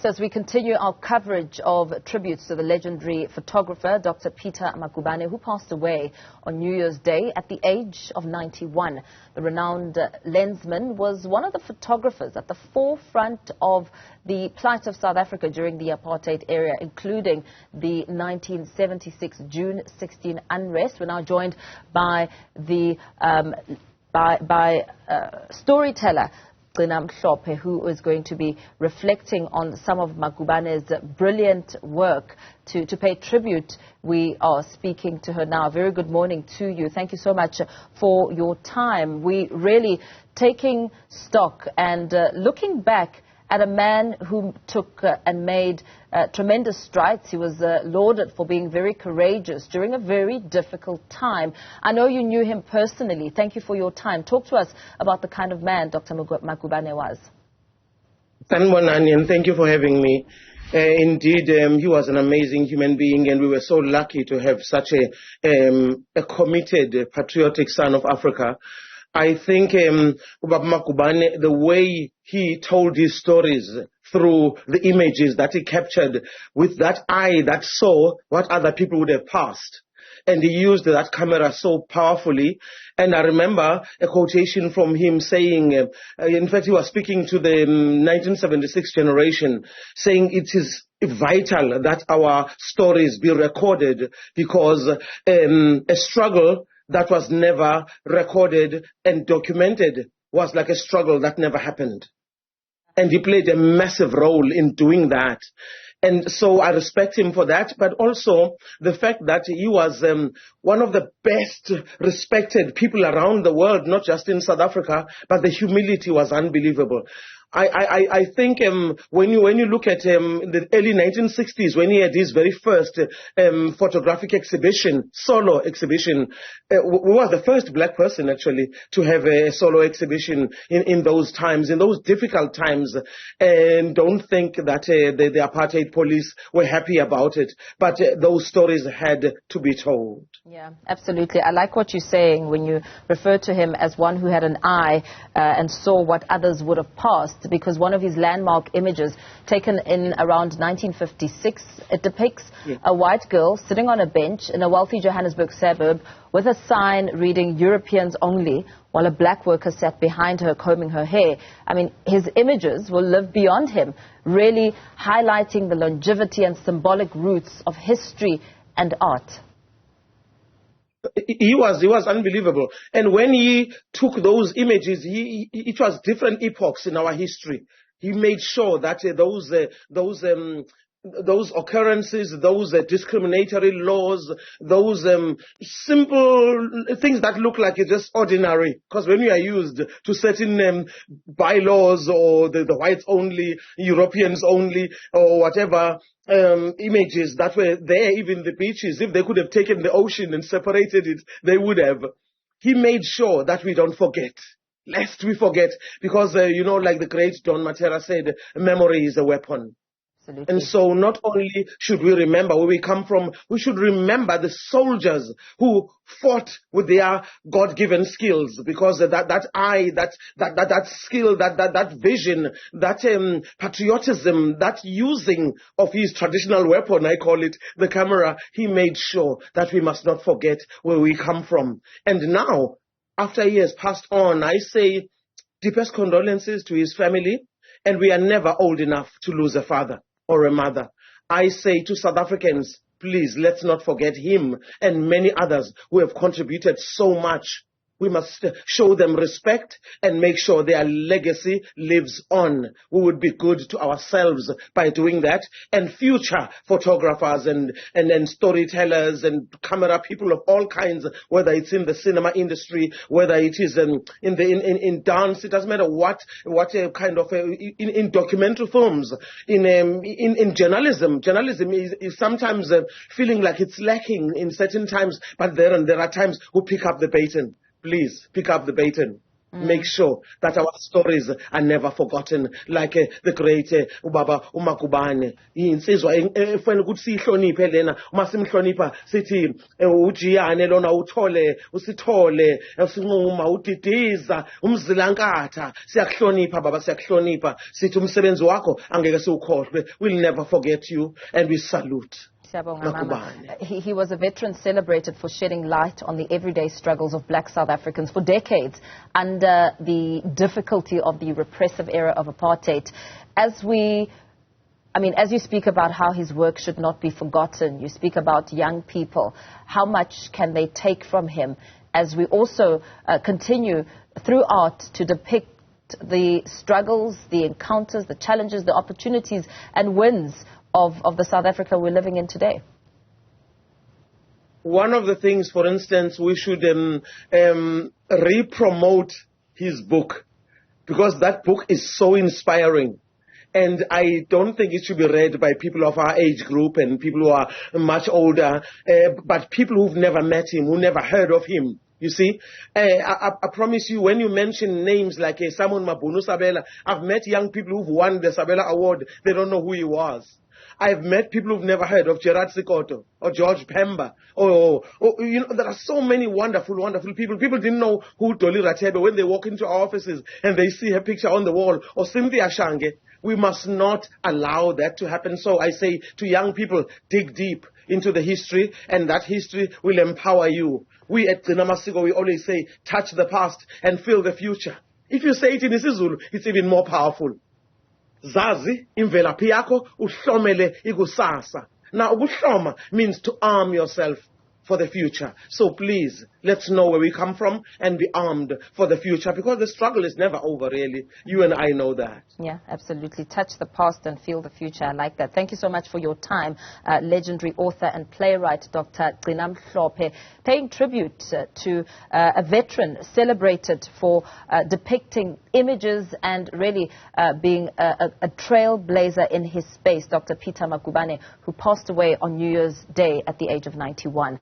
So as we continue our coverage of tributes to the legendary photographer, Dr. Peter Magubane, who passed away on New Year's Day at the age of 91. The renowned lensman was one of the photographers at the forefront of the plight of South Africa during the apartheid era, including the 1976 June 16 unrest. We're now joined by the storyteller, Dr Gcina Mhlophe, who is going to be reflecting on some of Magubane's brilliant work to pay tribute. We are speaking to her now. Very good morning to you. Thank you so much for your time. We really taking stock and looking back at a man who took and made tremendous strides. He was lauded for being very courageous during a very difficult time. I know you knew him personally. Thank you for your time. Talk to us about the kind of man Dr. Magubane was. Sanbonani, and thank you for having me. Indeed, he was an amazing human being, and we were so lucky to have such a committed, patriotic son of Africa. I think Magubane, the way he told his stories through the images that he captured with that eye that saw what other people would have passed. And he used that camera so powerfully. And I remember a quotation from him saying, in fact, he was speaking to the 1976 generation, saying it is vital that our stories be recorded because a struggle that was never recorded and documented was like a struggle that never happened. And he played a massive role in doing that. And so I respect him for that, but also the fact that he was one of the best respected people around the world, not just in South Africa, but the humility was unbelievable. I think when you look at the early 1960s, when he had his very first photographic exhibition, solo exhibition, we were the first black person actually to have a solo exhibition in those times, in those difficult times. And don't think that the apartheid police were happy about it, but those stories had to be told. Yeah, absolutely. I like what you're saying when you refer to him as one who had an eye and saw what others would have passed. Because one of his landmark images taken in around 1956, it depicts a white girl sitting on a bench in a wealthy Johannesburg suburb with a sign reading Europeans only, while a black worker sat behind her combing her hair. I mean, his images will live beyond him, really highlighting the longevity and symbolic roots of history and art. He was unbelievable. And when he took those images, it was different epochs in our history. He made sure that those occurrences, those discriminatory laws, those simple things that look like it's just ordinary. Because when we are used to certain bylaws or the whites only, Europeans only, or whatever, images that were there, even the beaches, if they could have taken the ocean and separated it, they would have. He made sure that we don't forget, lest we forget, because, like the great Don Matera said, memory is a weapon. Absolutely. And so not only should we remember where we come from, we should remember the soldiers who fought with their God-given skills, because that eye, that skill, that vision, that patriotism, that using of his traditional weapon, I call it the camera, he made sure that we must not forget where we come from. And now, after he has passed on, I say deepest condolences to his family, and we are never old enough to lose a father or a mother. I say to South Africans, please, let's not forget him and many others who have contributed so much. We must show them respect and make sure their legacy lives on. We would be good to ourselves by doing that, and future photographers and storytellers and camera people of all kinds, whether it's in the cinema industry, whether it is in dance, it doesn't matter what kind of in documentary films, in journalism. Journalism is sometimes feeling like it's lacking in certain times, but there are times who pick up the baton. Please pick up the baton. make sure that our stories are never forgotten, like the great Ubaba Magubane. Insizwa efana ukuthi sihloniphe lena, uma simhlonipha sithi ujiyane lona uthole usithole usinquma udidiza umzilankatha. Siyakuhlonipha baba, siyakuhlonipha, sithi umsebenzi wakho angeke siwukhohlwe. We'll never forget you, and we salute. He was a veteran celebrated for shedding light on the everyday struggles of black South Africans for decades under the difficulty of the repressive era of apartheid. As you speak about how his work should not be forgotten, you speak about young people, how much can they take from him as we also continue through art to depict the struggles, the encounters, the challenges, the opportunities and wins of the South Africa we're living in today? One of the things, for instance, we should re-promote his book, because that book is so inspiring. And I don't think it should be read by people of our age group and people who are much older, but people who've never met him, who never heard of him. You see, I promise you, when you mention names like Simon Mabunu Sabela, I've met young people who've won the Sabela Award. They don't know who he was. I've met people who've never heard of Gerard Sikoto or George Pemba. There are so many wonderful, wonderful people. People didn't know who Dolly Ratebe when they walk into our offices and they see her picture on the wall, or Cynthia Shange. We must not allow that to happen. So I say to young people, dig deep into the history, and that history will empower you. We at Gcina Masiko, we always say, touch the past and feel the future. If you say it in isiZulu, it's even more powerful. Zazi imvelaphi yakho uhlomele ikusasa. Now, ukuhloma means to arm yourself for the future. So please, let's know where we come from and be armed for the future, because the struggle is never over, really. You and I know that. Yeah, absolutely. Touch the past and feel the future. I like that. Thank you so much for your time, legendary author and playwright Dr Gcina Mhlophe, paying tribute to a veteran celebrated for depicting images and really being a trailblazer in his space, Dr. Peter Magubane, who passed away on New Year's Day at the age of 91.